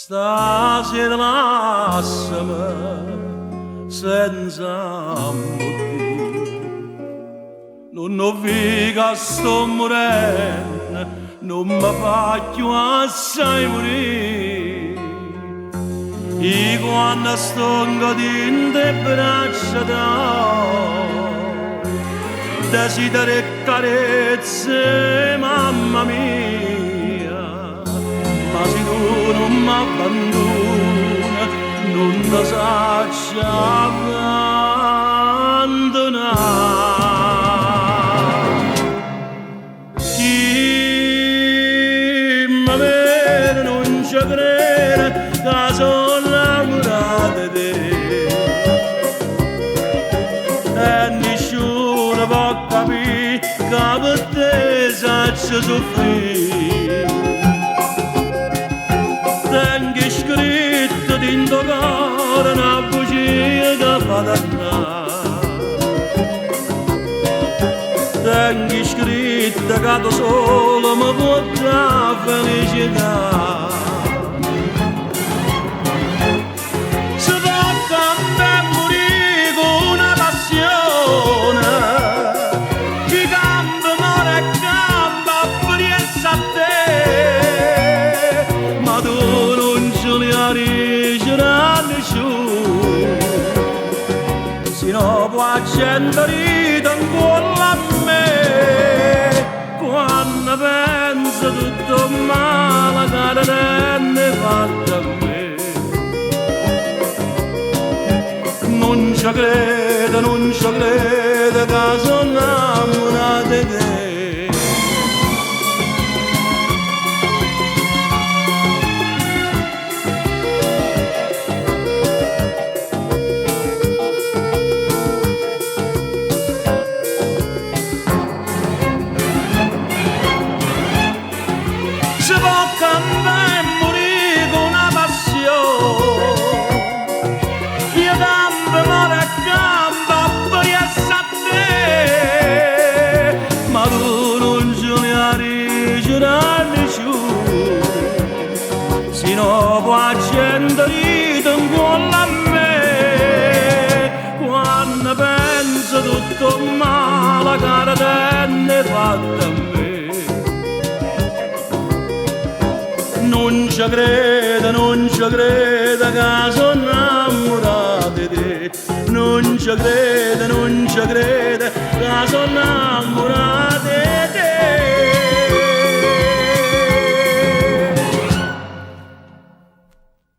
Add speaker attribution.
Speaker 1: Stasera lasciami senza motivo, non ho visto sto morendo, non mi faccio assai morire. E quando sto godendo le braccia d'oro, desidero e carezze, mamma mia, ma se tu non mi abbandoni, non ti sacci abbandonare. Chi mi vede non ci crede che sono innamorato di te, e nessuno può capire che per te sacci soffrire. Tengo scritto dentro cuore una bugia che fa dannare, tengo scritto che da solo mi può dare felicità. Si può cantare e morire con una passione, chi cambia muore e cambia per essere a te, ma tu non ce li arricere a nessuno, se no può accendere in cuore a me. Quando penso tutto male che ne fatto a me, non ci credo, non ci credo che sono innamorato di te. Si può cambiare e morire con una passione, io cambio, muore e cambio per essere a te, ma tu non ce li arricere a nessuno, se no può accendere in cuore a me. Quando penso tutto male che ne fatto a me, non ci credo, non ci credo che sono innamorato di te, non ci credo, non ci credo che sono innamorato di te.